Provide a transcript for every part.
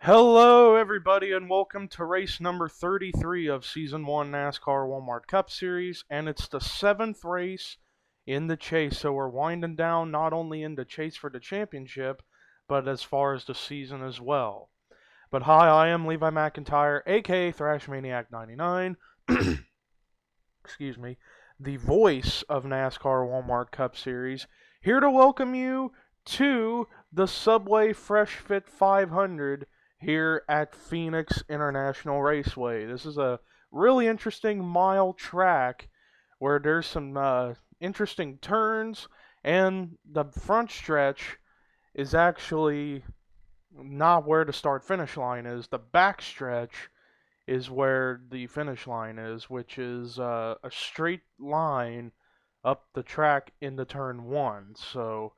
Hello, everybody, and welcome to race number 33 of Season 1 NASCAR Walmart Cup Series, and it's the 7th race in the chase, so we're winding down not only in the chase for the championship, but as far as the season as well. But hi, I am Levi McIntyre, aka ThrashManiac99, excuse me, the voice of NASCAR Walmart Cup Series, here to welcome you to the Subway Fresh Fit 500 here at Phoenix International Raceway. This is a really interesting mile track where there's some interesting turns, and the front stretch is actually not where the start-finish line is. The back stretch is where the finish line is, which is a straight line up the track into turn 1. So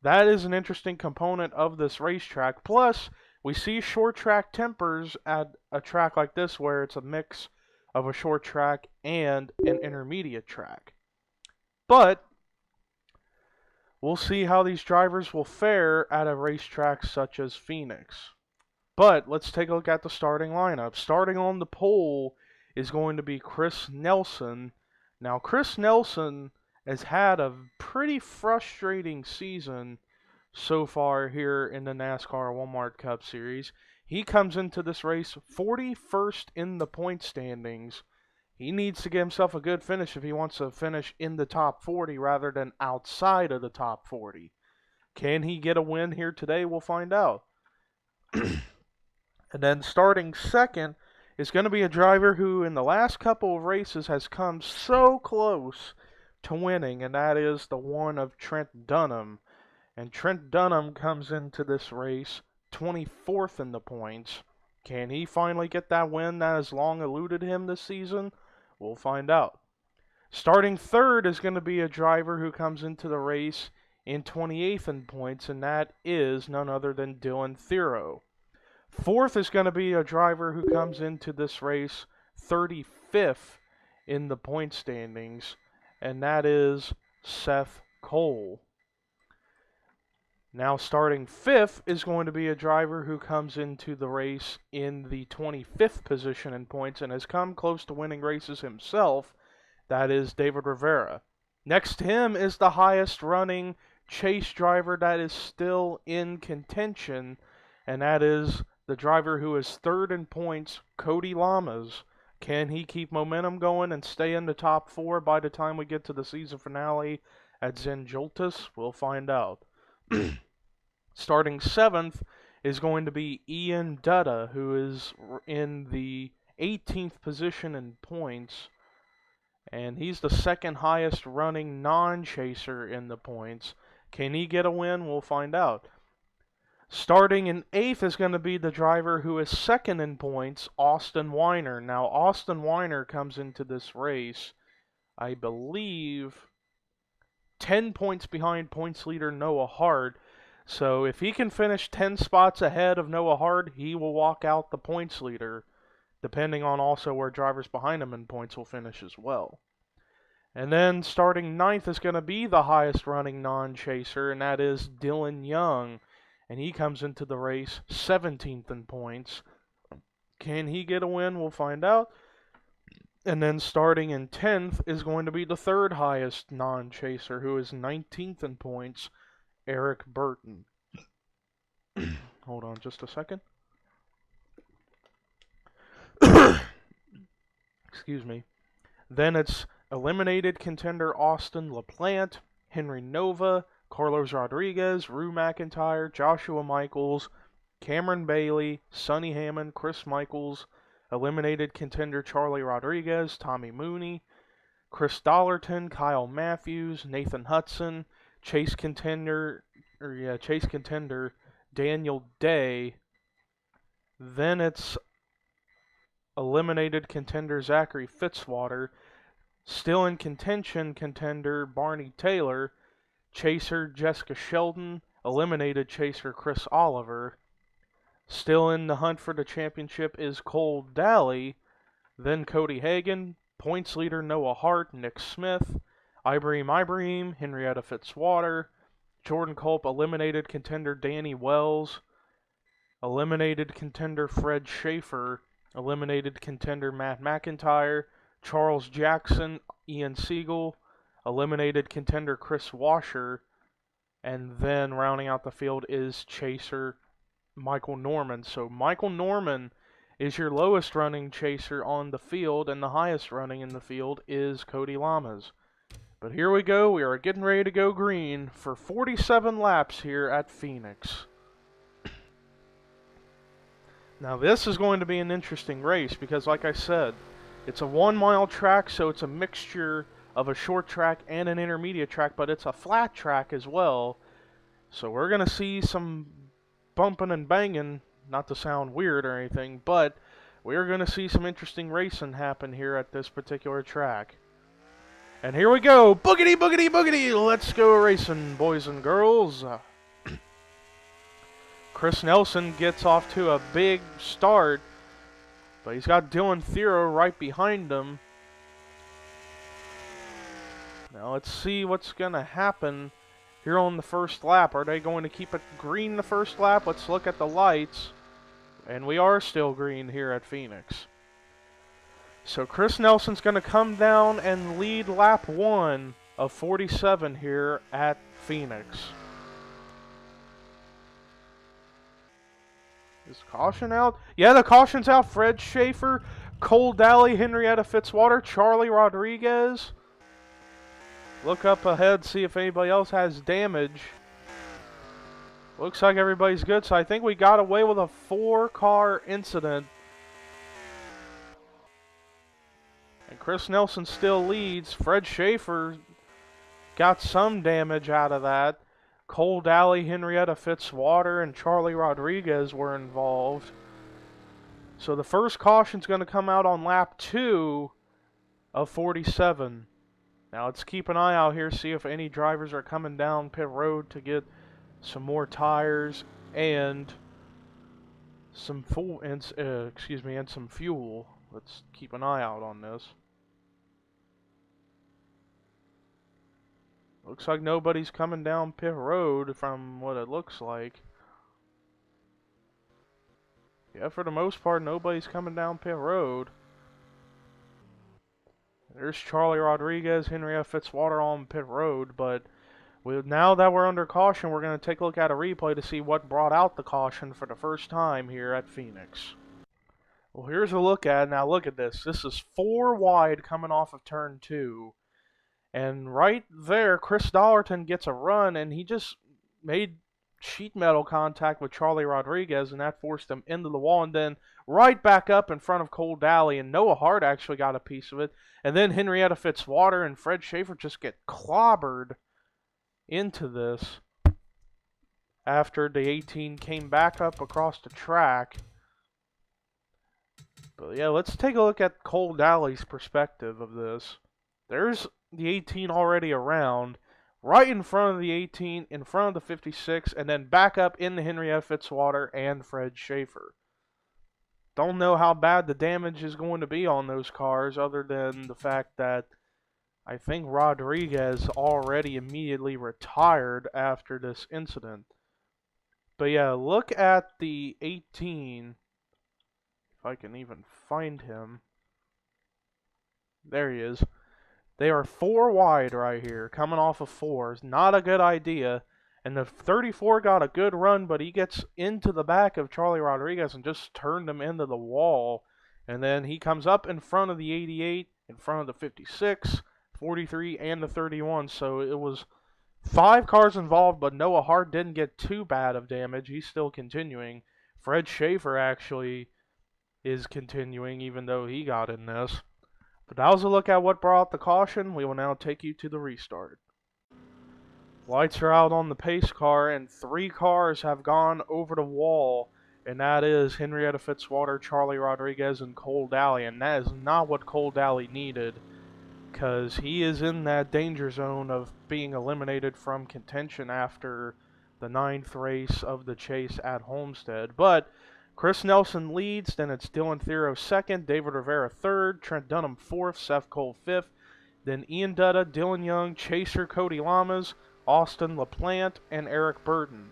that is an interesting component of this racetrack. Plus, we see short track tempers at a track like this where it's a mix of a short track and an intermediate track. But we'll see how these drivers will fare at a racetrack such as Phoenix. But let's take a look at the starting lineup. Starting on the pole is going to be Chris Nelson. Now, Chris Nelson has had a pretty frustrating season so far here in the NASCAR Walmart Cup Series. He comes into this race 41st in the point standings. He needs to get himself a good finish if he wants to finish in the top 40 rather than outside of the top 40. Can he get a win here today? We'll find out. And then starting second is going to be a driver who in the last couple of races has come so close to winning, and that is the one of Trent Dunham. And Trent Dunham comes into this race 24th in the points. Can he finally get that win that has long eluded him this season? We'll find out. Starting third is going to be a driver who comes into the race in 28th in points, and that is none other than Dylan Thero. Fourth is going to be a driver who comes into this race 35th in the point standings, and that is Seth Cole. Now starting fifth is going to be a driver who comes into the race in the 25th position in points and has come close to winning races himself. That is David Rivera. Next to him is the highest running chase driver that is still in contention, and that is the driver who is third in points, Cody Lamas. Can he keep momentum going and stay in the top 4 by the time we get to the season finale at Zenjoltis? We'll find out. Starting 7th is going to be Ian Dutta, who is in the 18th position in points, and he's the second highest running non-chaser in the points. Can he get a win? We'll find out. Starting in 8th is going to be the driver who is second in points, Austin Weiner. Now, Austin Weiner comes into this race, I believe, 10 points behind points leader Noah Hart. So if he can finish 10 spots ahead of Noah Hart, he will walk out the points leader, depending on also where drivers behind him in points will finish as well. And then starting 9th is going to be the highest running non-chaser, and that is Dylan Young. And he comes into the race 17th in points. Can he get a win? We'll find out. And then starting in 10th is going to be the third highest non-chaser, who is 19th in points, Eric Burton. Hold on just a second. Excuse me. Then it's eliminated contender Austin LaPlante, Henry Nova, Carlos Rodriguez, Rue McIntyre, Joshua Michaels, Cameron Bailey, Sonny Hammond, Chris Michaels, eliminated contender Charlie Rodriguez, Tommy Mooney, Chris Dollarton, Kyle Matthews, Nathan Hudson, Chase contender Daniel Day. Then it's eliminated contender Zachary Fitzwater, still in contention contender Barney Taylor, chaser Jessica Sheldon, eliminated chaser Chris Oliver. Still in the hunt for the championship is Cole Daly, then Cody Hagan, points leader Noah Hart, Nick Smith, Ibrahim, Henrietta Fitzwater, Jordan Culp, eliminated contender Danny Wells, eliminated contender Fred Schaefer, eliminated contender Matt McIntyre, Charles Jackson, Ian Siegel, eliminated contender Chris Washer, and then rounding out the field is chaser Michael Norman. So Michael Norman is your lowest running chaser on the field, and the highest running in the field is Cody Lamas. But here we go, we are getting ready to go green for 47 laps here at Phoenix. Now this is going to be an interesting race because, like I said, it's a 1 mile track, so it's a mixture of a short track and an intermediate track, but it's a flat track as well. So we're going to see some bumping and banging, not to sound weird or anything, but we're going to see some interesting racing happen here at this particular track. And here we go, boogity, boogity, boogity, let's go racing, boys and girls. Chris Nelson gets off to a big start, but he's got Dylan Thero right behind him. Now let's see what's going to happen here on the first lap. Are they going to keep it green the first lap? Let's look at the lights. And we are still green here at Phoenix. So Chris Nelson's going to come down and lead lap 1 of 47 here at Phoenix. Is caution out? Yeah, the caution's out. Fred Schaefer, Cole Daly, Henrietta Fitzwater, Charlie Rodriguez. Look up ahead, see if anybody else has damage. Looks like everybody's good, so I think we got away with a 4-car incident. And Chris Nelson still leads. Fred Schaefer got some damage out of that. Cole Daly, Henrietta Fitzwater, and Charlie Rodriguez were involved. So the first caution's going to come out on lap 2 of 47. Now let's keep an eye out here, see if any drivers are coming down pit road to get some more tires and some and some fuel. Let's keep an eye out on this. Looks like nobody's coming down pit road from what it looks like. Yeah, for the most part, nobody's coming down pit road. There's Charlie Rodriguez, Henrietta Fitzwater on pit road, but now that we're under caution, we're going to take a look at a replay to see what brought out the caution for the first time here at Phoenix. Well, here's a look at it. Now look at this. This is 4 wide coming off of turn 2. And right there, Chris Dollarton gets a run, and he just made sheet metal contact with Charlie Rodriguez, and that forced him into the wall, and then right back up in front of Cole Daly, and Noah Hart actually got a piece of it. And then Henrietta Fitzwater and Fred Schaefer just get clobbered into this after the 18 came back up across the track. But yeah, let's take a look at Cole Daly's perspective of this. There's the 18 already around, right in front of the 18, in front of the 56, and then back up into Henrietta Fitzwater and Fred Schaefer. Don't know how bad the damage is going to be on those cars, other than the fact that I think Rodriguez already immediately retired after this incident. But yeah, look at the 18, if I can even find him. There he is. They are 4 wide right here, coming off of 4s. Not a good idea. And the 34 got a good run, but he gets into the back of Charlie Rodriguez and just turned him into the wall. And then he comes up in front of the 88, in front of the 56, 43, and the 31. So it was 5 cars involved, but Noah Hart didn't get too bad of damage. He's still continuing. Fred Schaefer actually is continuing, even though he got in this. But that was a look at what brought the caution. We will now take you to the restart. Lights are out on the pace car, and 3 cars have gone over the wall, and that is Henrietta Fitzwater, Charlie Rodriguez, and Cole Daly. And that is not what Cole Daly needed, because he is in that danger zone of being eliminated from contention after the 9th race of the chase at Homestead. But Chris Nelson leads, then it's Dylan Thero 2nd, David Rivera 3rd, Trent Dunham 4th, Seth Cole 5th, then Ian Dutta, Dylan Young, Chaser Cody Lamas, Austin LaPlante, and Eric Burton.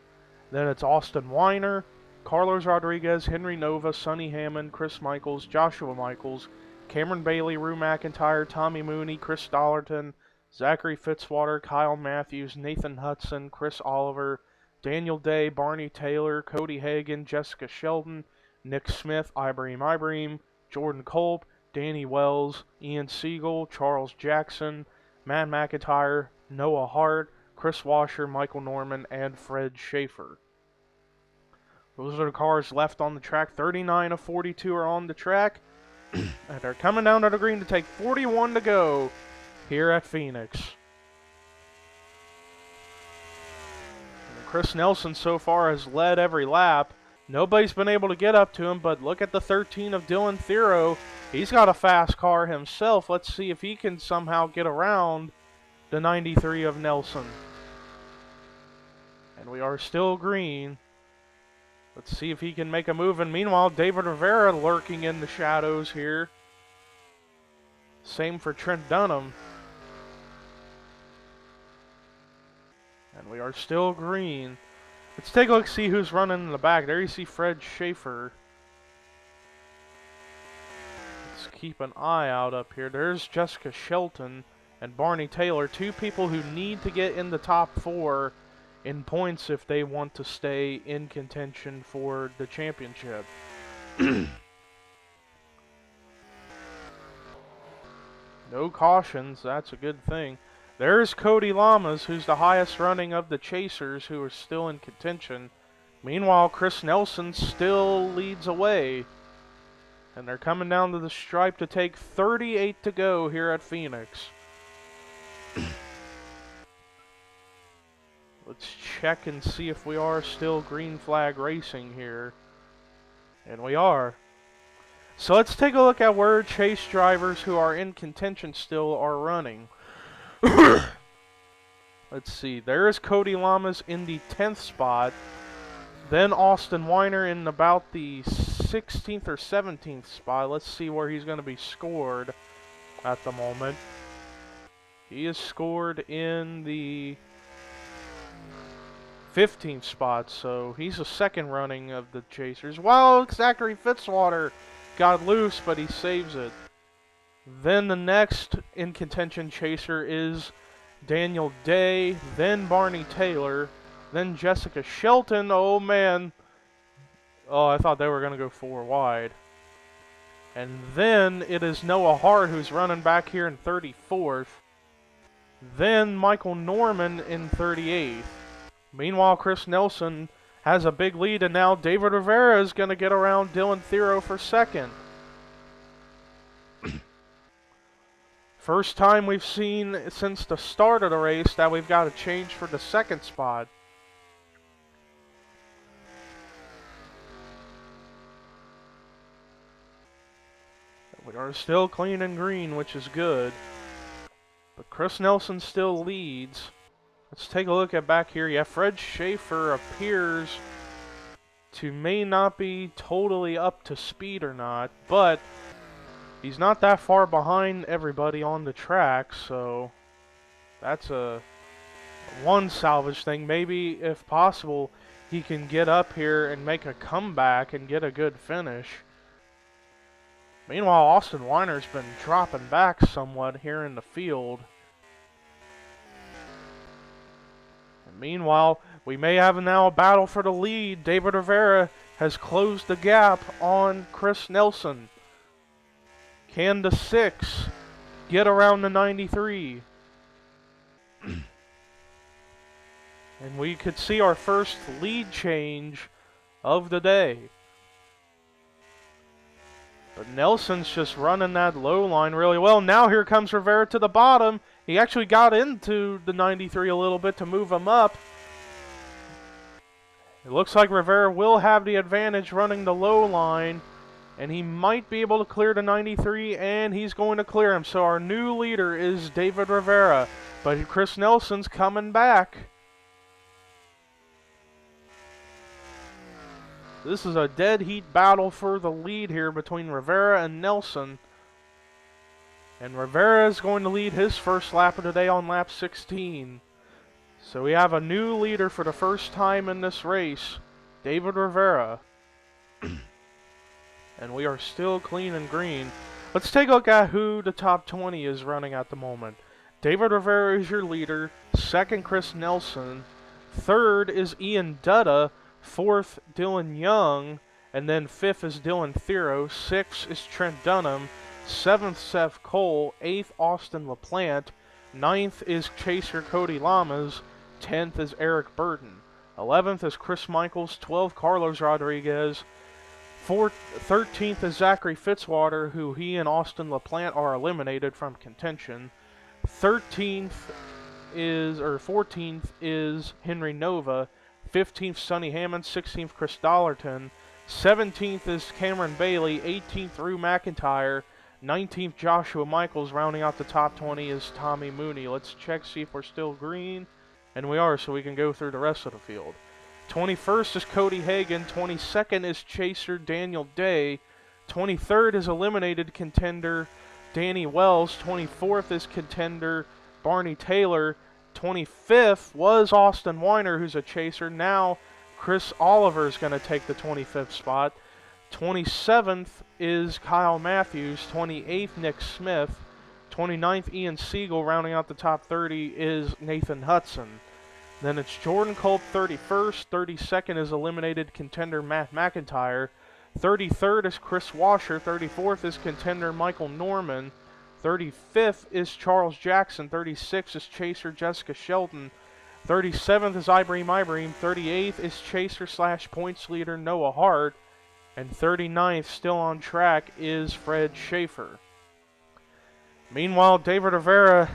Then it's Austin Weiner, Carlos Rodriguez, Henry Nova, Sonny Hammond, Chris Michaels, Joshua Michaels, Cameron Bailey, Rue McIntyre, Tommy Mooney, Chris Dollarton, Zachary Fitzwater, Kyle Matthews, Nathan Hudson, Chris Oliver, Daniel Day, Barney Taylor, Cody Hagan, Jessica Sheldon, Nick Smith, Ibrahim, Jordan Kolb, Danny Wells, Ian Siegel, Charles Jackson, Matt McIntyre, Noah Hart, Chris Washer, Michael Norman, and Fred Schaefer. Those are the cars left on the track. 39 of 42 are on the track. And they're coming down to the green to take 41 to go here at Phoenix. And Chris Nelson so far has led every lap. Nobody's been able to get up to him, but look at the 13 of Dylan Thero. He's got a fast car himself. Let's see if he can somehow get around the 93 of Nelson. And we are still green. Let's see if he can make a move. And meanwhile, David Rivera lurking in the shadows here. Same for Trent Dunham. And we are still green. Let's take a look, see who's running in the back. There you see Fred Schaefer. Let's keep an eye out up here. There's Jessica Shelton and Barney Taylor. 2 people who need to get in the top 4 in points if they want to stay in contention for the championship. No cautions, that's a good thing. There's Cody Lamas, who's the highest running of the chasers, who are still in contention. Meanwhile, Chris Nelson still leads away. And they're coming down to the stripe to take 38 to go here at Phoenix. Let's check and see if we are still green flag racing here. And we are. So let's take a look at where chase drivers who are in contention still are running. Let's see. There is Cody Lamas in the 10th spot. Then Austin Weiner in about the 16th or 17th spot. Let's see where he's going to be scored at the moment. He is scored in the 15th spot, so he's the second running of the chasers. Wow, Zachary Fitzwater got loose, but he saves it. Then the next in contention chaser is Daniel Day, then Barney Taylor, then Jessica Shelton. Oh man. Oh, I thought they were going to go 4 wide. And then it is Noah Hart who's running back here in 34th. Then Michael Norman in 38th. Meanwhile, Chris Nelson has a big lead, and now David Rivera is going to get around Dylan Thero for 2nd. First time we've seen since the start of the race that we've got a change for the 2nd spot. We are still clean and green, which is good. But Chris Nelson still leads. Let's take a look at back here. Yeah, Fred Schaefer appears to may not be totally up to speed or not, but he's not that far behind everybody on the track, so that's a one salvage thing. Maybe, if possible, he can get up here and make a comeback and get a good finish. Meanwhile, Austin Weiner's been dropping back somewhat here in the field. And meanwhile, we may have now a battle for the lead. David Rivera has closed the gap on Chris Nelson. Can the 6 get around the 93? And we could see our first lead change of the day. But Nelson's just running that low line really well. Now here comes Rivera to the bottom. He actually got into the 93 a little bit to move him up. It looks like Rivera will have the advantage running the low line. And he might be able to clear the 93, and he's going to clear him. So our new leader is David Rivera. But Chris Nelson's coming back. This is a dead heat battle for the lead here between Rivera and Nelson. And Rivera is going to lead his first lap of the day on lap 16. So we have a new leader for the first time in this race, David Rivera. And we are still clean and green. Let's take a look at who the top 20 is running at the moment. David Rivera is your leader. Second, Chris Nelson. Third is Ian Dutta. Fourth, Dylan Young. And then fifth is Dylan Thero. Sixth is Trent Dunham. Seventh, Seth Cole. Eighth, Austin LaPlante. Ninth is Chaser Cody Lamas. 10th is Eric Burton. 11th is Chris Michaels. 12th, Carlos Rodriguez. 13th is Zachary Fitzwater, who he and Austin LaPlante are eliminated from contention. 14th is Henry Nova. 15th, Sonny Hammond. 16th, Chris Dollarton. 17th is Cameron Bailey. 18th, Rue McIntyre. 19th, Joshua Michaels. Rounding out the top 20 is Tommy Mooney. Let's check, see if we're still green. And we are, so we can go through the rest of the field. 21st is Cody Hagan. 22nd is Chaser Daniel Day. 23rd is eliminated contender Danny Wells. 24th is contender Barney Taylor. 25th was Austin Weiner, who's a chaser. Now Chris Oliver is going to take the 25th spot. 27th is Kyle Matthews. 28th, Nick Smith. 29th, Ian Siegel. Rounding out the top 30 is Nathan Hudson. Then it's Jordan Culp, 31st. 32nd is eliminated contender Matt McIntyre. 33rd is Chris Washer. 34th is contender Michael Norman. 35th is Charles Jackson. 36th is chaser Jessica Shelton. 37th is Ibrahim. 38th is chaser / points leader Noah Hart. And 39th, still on track, is Fred Schaefer. Meanwhile, David Rivera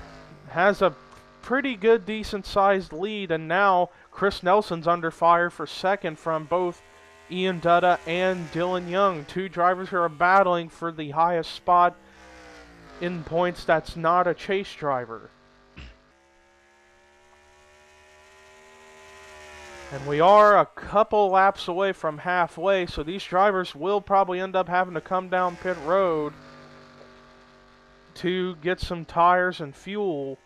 has a pretty good, decent-sized lead, and now Chris Nelson's under fire for second from both Ian Dutta and Dylan Young, two drivers who are battling for the highest spot in points that's not a chase driver. And we are a couple laps away from halfway, so these drivers will probably end up having to come down pit road to get some tires and fuel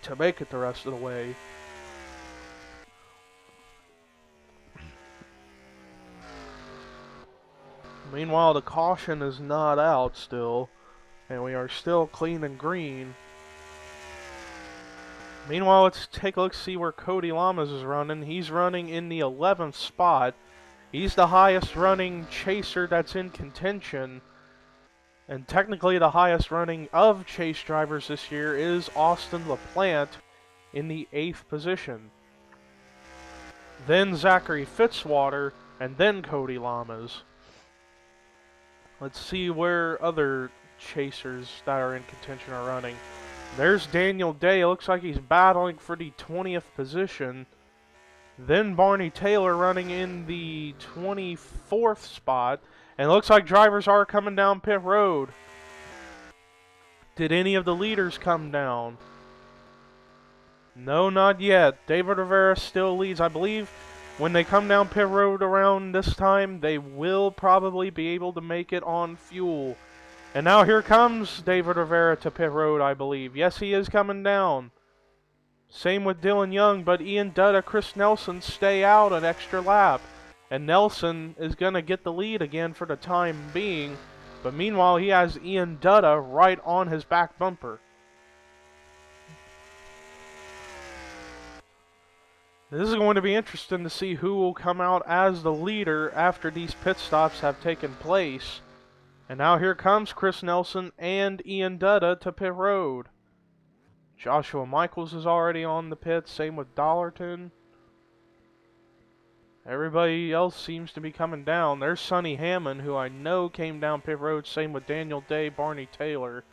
to make it the rest of the way. Meanwhile, the caution is not out still, and we are still clean and green. Meanwhile, let's take a look, see where Cody Lamas is running. He's running in the 11th spot. He's the highest running chaser that's in contention. And technically the highest running of chase drivers this year is Austin LaPlante in the 8th position. Then Zachary Fitzwater, and then Cody Lamas. Let's see where other chasers that are in contention are running. There's Daniel Day. It looks like he's battling for the 20th position. Then Barney Taylor running in the 24th spot. And it looks like drivers are coming down pit road. Did any of the leaders come down? No, not yet. David Rivera still leads. I believe when they come down pit road around this time, they will probably be able to make it on fuel. And now here comes David Rivera to pit road, I believe. Yes, he is coming down. Same with Dylan Young, but Ian Dutta, Chris Nelson stay out an extra lap. And Nelson is going to get the lead again for the time being. But meanwhile, he has Ian Dutta right on his back bumper. This is going to be interesting to see who will come out as the leader after these pit stops have taken place. And now here comes Chris Nelson and Ian Dutta to pit road. Joshua Michaels is already on the pit. Same with Dollarton. Everybody else seems to be coming down. There's Sonny Hammond, who I know came down pit road. Same with Daniel Day, Barney Taylor.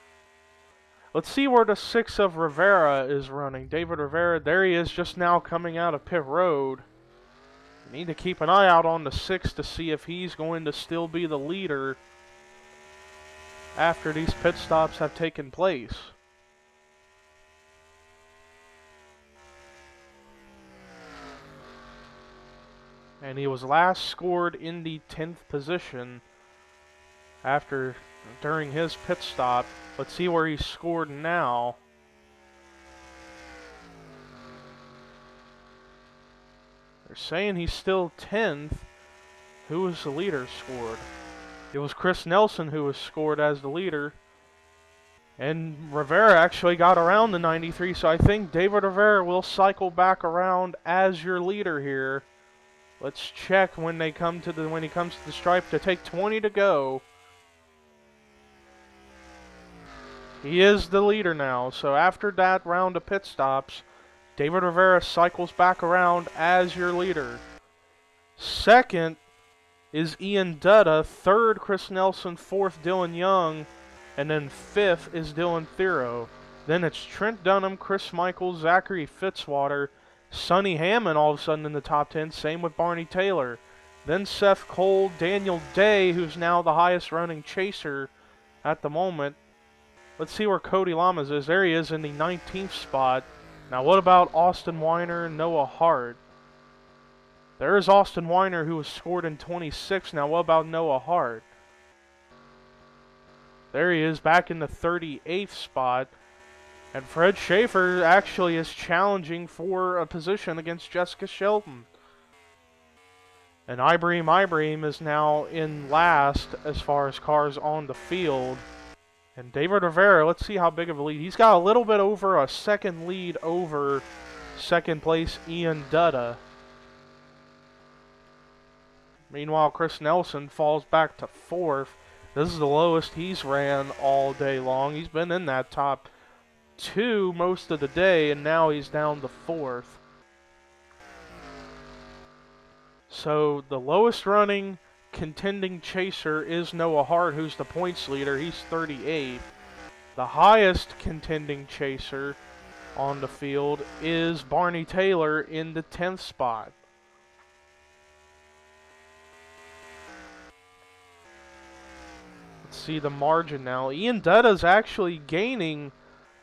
Let's see where the 6 of Rivera is running. David Rivera, there he is just now coming out of pit road. We need to keep an eye out on the 6 to see if he's going to still be the leader after these pit stops have taken place. And he was last scored in the 10th position during his pit stop. Let's see where he's scored now. They're saying he's still 10th. Who was the leader scored? It was Chris Nelson who was scored as the leader. And Rivera actually got around the 93, so I think David Rivera will cycle back around as your leader here. Let's check when he comes to the stripe to take 20 to go. He is the leader now, so after that round of pit stops, David Rivera cycles back around as your leader. Second is Ian Dutta, third Chris Nelson, fourth Dylan Young, and then fifth is Dylan Thero. Then it's Trent Dunham, Chris Michaels, Zachary Fitzwater, Sonny Hammond all of a sudden in the top 10, same with Barney Taylor. Then Seth Cole, Daniel Day, who's now the highest running chaser at the moment. Let's see where Cody Lamas is. There he is in the 19th spot. Now what about Austin Weiner and Noah Hart? There is Austin Weiner, who was scored in 26. Now what about Noah Hart? There he is back in the 38th spot. And Fred Schaefer actually is challenging for a position against Jessica Shelton. And Ibrahim is now in last as far as cars on the field. And David Rivera, let's see how big of a lead. He's got a little bit over a second lead over second place Ian Dutta. Meanwhile, Chris Nelson falls back to fourth. This is the lowest he's ran all day long. He's been in that top 2 most of the day, and now he's down to fourth. So the lowest running contending chaser is Noah Hart, who's the points leader. He's 38th. The highest contending chaser on the field is Barney Taylor in the 10th spot. Let's see the margin now. Ian Dutta's actually gaining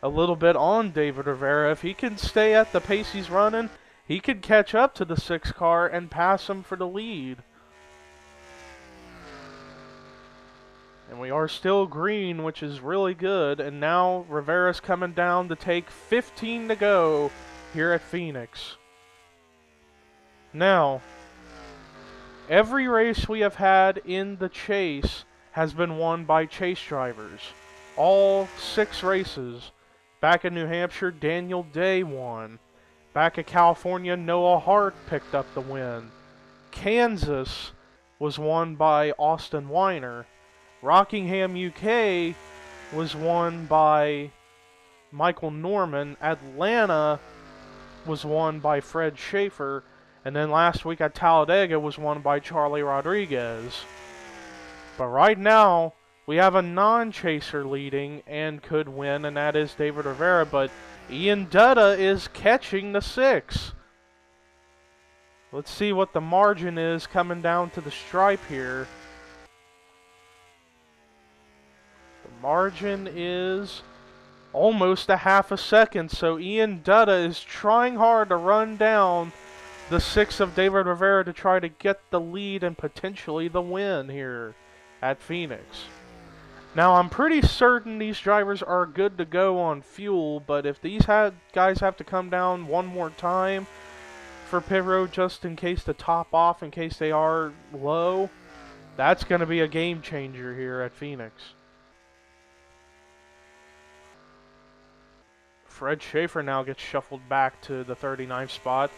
a little bit on David Rivera. If he can stay at the pace he's running, he could catch up to the 6 car and pass him for the lead. And we are still green, which is really good. And now Rivera's coming down to take 15 to go here at Phoenix. Now, every race we have had in the chase has been won by chase drivers. All 6 races. Back in New Hampshire, Daniel Day won. Back in California, Noah Hart picked up the win. Kansas was won by Austin Weiner. Rockingham, UK was won by Michael Norman. Atlanta was won by Fred Schaefer. And then last week at Talladega was won by Charlie Rodriguez. But right now, we have a non-chaser leading and could win, and that is David Rivera. But Ian Dutta is catching the 6. Let's see what the margin is coming down to the stripe here. The margin is almost a half a second, so Ian Dutta is trying hard to run down the 6 of David Rivera to try to get the lead and potentially the win here at Phoenix. Now, I'm pretty certain these drivers are good to go on fuel, but if these guys have to come down one more time for pit road just in case to top off, in case they are low, that's going to be a game changer here at Phoenix. Fred Schaefer now gets shuffled back to the 39th spot.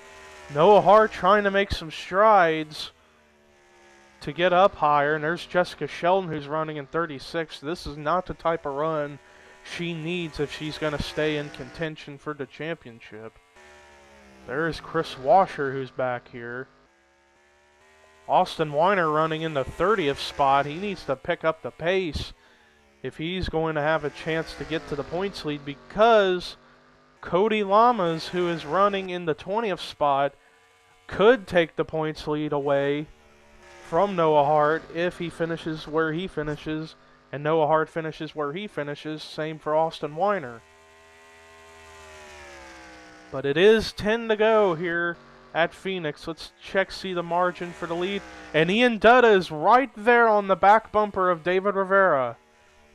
Noah Hart trying to make some strides to get up higher, and there's Jessica Sheldon who's running in 36th. This is not the type of run she needs if she's going to stay in contention for the championship. There is Chris Washer, who's back here. Austin Weiner running in the 30th spot. He needs to pick up the pace if he's going to have a chance to get to the points lead, because Cody Lamas, who is running in the 20th spot, could take the points lead away from Noah Hart if he finishes where he finishes, and Noah Hart finishes where he finishes. Same for Austin Weiner. But it is 10 to go here at Phoenix. Let's see the margin for the lead. And Ian Dutta is right there on the back bumper of David Rivera.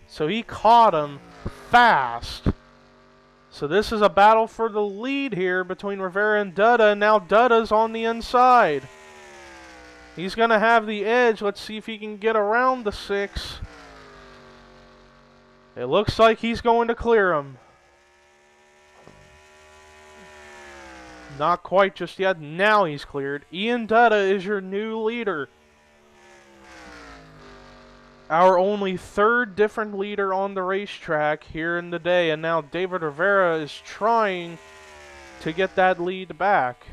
So he caught him fast. So this is a battle for the lead here between Rivera and Dutta. And now Dutta's on the inside. He's going to have the edge. Let's see if he can get around the 6. It looks like he's going to clear him. Not quite just yet. Now he's cleared. Ian Dutta is your new leader. Our only third different leader on the racetrack here in the day. And now David Rivera is trying to get that lead back.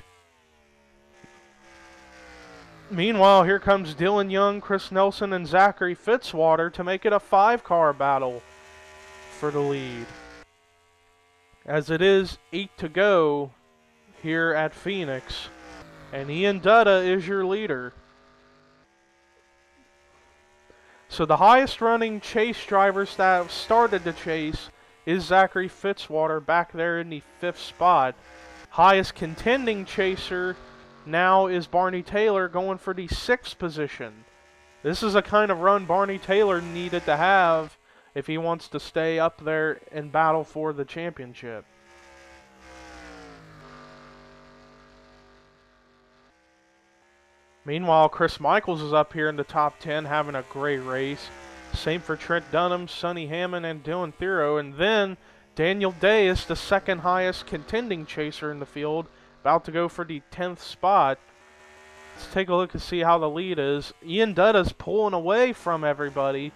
Meanwhile, here comes Dylan Young, Chris Nelson, and Zachary Fitzwater to make it a 5-car battle for the lead. As it is 8 to go here at Phoenix, and Ian Dutta is your leader. So the highest running chase drivers that have started the chase is Zachary Fitzwater back there in the 5th spot. Highest contending chaser now is Barney Taylor going for the 6th position. This is a kind of run Barney Taylor needed to have if he wants to stay up there and battle for the championship. Meanwhile, Chris Michaels is up here in the top 10 having a great race. Same for Trent Dunham, Sonny Hammond, and Dylan Thero. And then Daniel Day is the 2nd highest contending chaser in the field, about to go for the 10th spot. Let's take a look and see how the lead is. Ian Dutta's pulling away from everybody,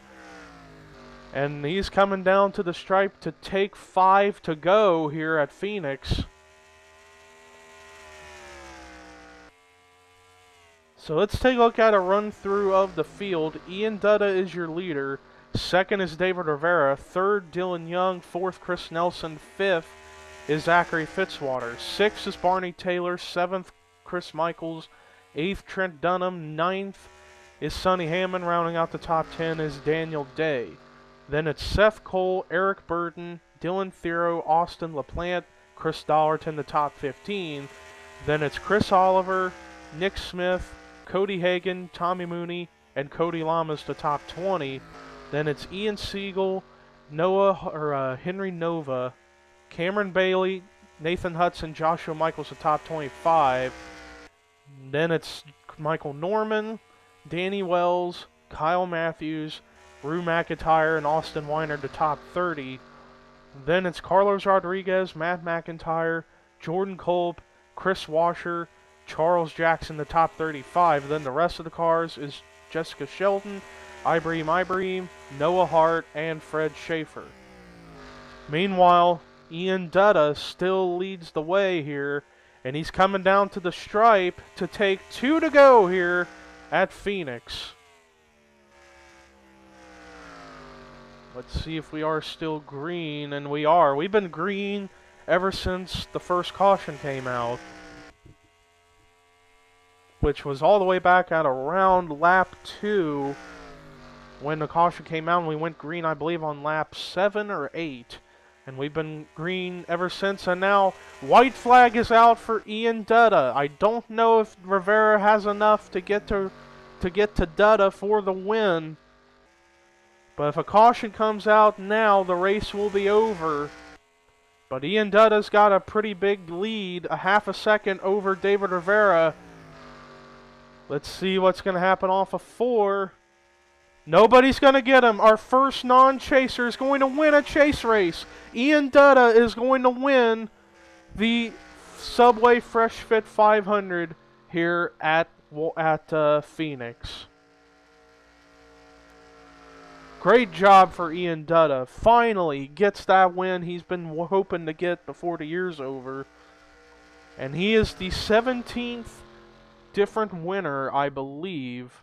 and he's coming down to the stripe to take 5 to go here at Phoenix. So let's take a look at a run through of the field. Ian Dutta is your leader. 2nd is David Rivera. 3rd, Dylan Young. 4th, Chris Nelson. 5th is Zachary Fitzwater. 6th is Barney Taylor. 7th, Chris Michaels. 8th, Trent Dunham. 9th is Sonny Hammond. Rounding out the top 10 is Daniel Day. Then it's Seth Cole, Eric Burton, Dylan Thero, Austin LaPlante, Chris Dollarton, the top 15. Then it's Chris Oliver, Nick Smith, Cody Hagan, Tommy Mooney, and Cody Lamas, the top 20. Then it's Ian Siegel, Henry Nova, Cameron Bailey, Nathan Hudson, Joshua Michaels, the top 25. Then it's Michael Norman, Danny Wells, Kyle Matthews, Rue McIntyre, and Austin Weiner, the top 30. Then it's Carlos Rodriguez, Matt McIntyre, Jordan Kolb, Chris Washer, Charles Jackson, the top 35. Then the rest of the cars is Jessica Shelton, Ibrahim, Noah Hart, and Fred Schaefer. Meanwhile, Ian Dutta still leads the way here, and he's coming down to the stripe to take 2 to go here at Phoenix. Let's see if we are still green, and we are. We've been green ever since the first caution came out, which was all the way back at around lap 2 when the caution came out, and we went green, I believe, on lap 7 or 8. And we've been green ever since, and now white flag is out for Ian Dutta. I don't know if Rivera has enough to get to Dutta for the win. But if a caution comes out now, the race will be over. But Ian Dutta's got a pretty big lead, a half a second over David Rivera. Let's see what's going to happen off of 4. Nobody's going to get him. Our first non-chaser is going to win a chase race. Ian Dutta is going to win the Subway Fresh Fit 500 here at Phoenix. Great job for Ian Dutta. Finally gets that win he's been hoping to get before the year's over. And he is the 17th different winner, I believe.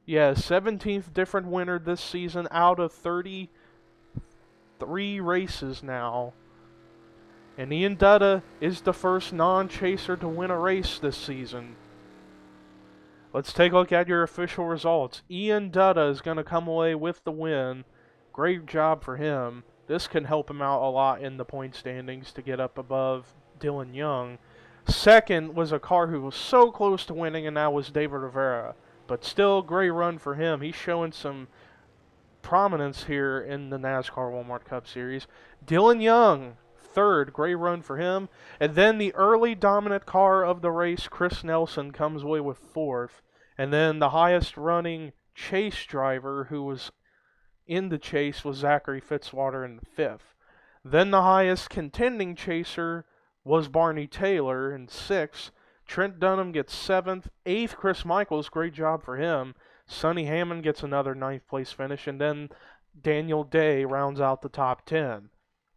Yeah, 17th different winner this season out of 33 races now. And Ian Dutta is the first non-chaser to win a race this season. Let's take a look at your official results. Ian Dutta is going to come away with the win. Great job for him. This can help him out a lot in the point standings to get up above Dylan Young. Second was a car who was so close to winning, and that was David Rivera. But still, great run for him. He's showing some prominence here in the NASCAR Walmart Cup Series. Dylan Young, third, great run for him. And then the early dominant car of the race, Chris Nelson, comes away with fourth. And then the highest running chase driver who was in the chase was Zachary Fitzwater in fifth. Then the highest contending chaser was Barney Taylor in sixth. Trent Dunham gets seventh. Eighth, Chris Michaels, great job for him. Sonny Hammond gets another ninth place finish. And then Daniel Day rounds out the top 10.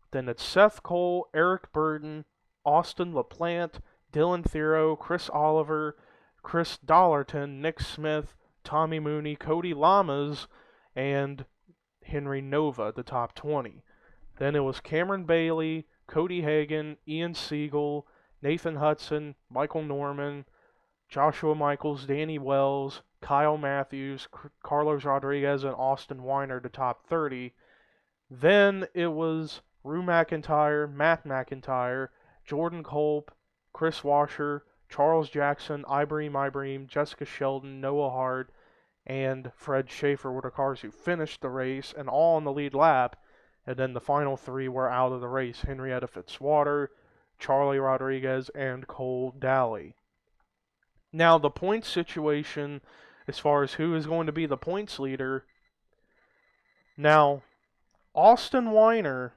Then it's Seth Cole, Eric Burden, Austin LaPlante, Dylan Thero, Chris Oliver, Chris Dollarton, Nick Smith, Tommy Mooney, Cody Lamas, and Henry Nova, the top 20. Then it was Cameron Bailey, Cody Hagan, Ian Siegel, Nathan Hudson, Michael Norman, Joshua Michaels, Danny Wells, Kyle Matthews, Carlos Rodriguez, and Austin Weiner, the top 30. Then it was Rue McIntyre, Matt McIntyre, Jordan Kolb, Chris Washer, Charles Jackson, Ibrahim, Jessica Sheldon, Noah Hart, and Fred Schaefer were the cars who finished the race, and all in the lead lap. And then the final three were out of the race: Henrietta Fitzwater, Charlie Rodriguez, and Cole Daly. Now, the points situation, as far as who is going to be the points leader. Now, Austin Weiner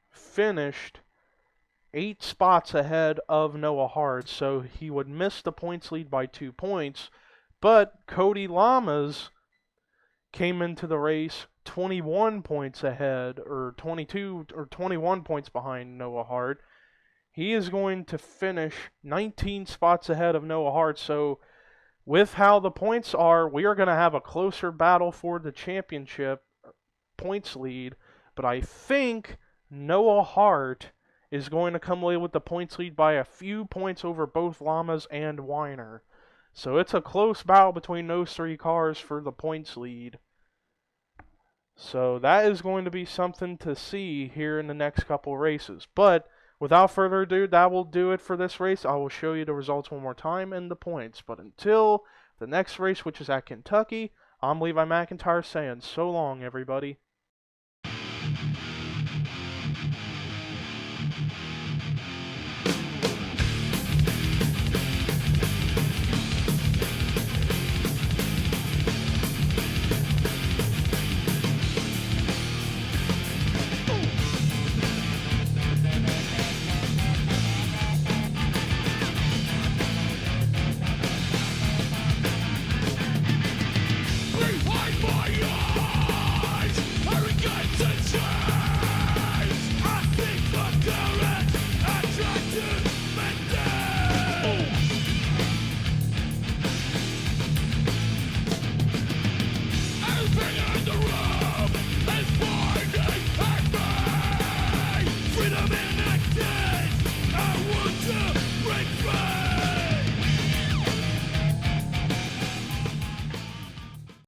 finished 8 spots ahead of Noah Hart, so he would miss the points lead by 2 points. But Cody Lamas came into the race 21 points ahead, or 22 or 21 points behind Noah Hart. He is going to finish 19 spots ahead of Noah Hart. So with how the points are, we are going to have a closer battle for the championship points lead. But I think Noah Hart is going to come away with the points lead by a few points over both Lamas and Weiner. So it's a close battle between those 3 cars for the points lead. So that is going to be something to see here in the next couple races. But without further ado, that will do it for this race. I will show you the results one more time and the points. But until the next race, which is at Kentucky, I'm Levi McIntyre saying so long, everybody.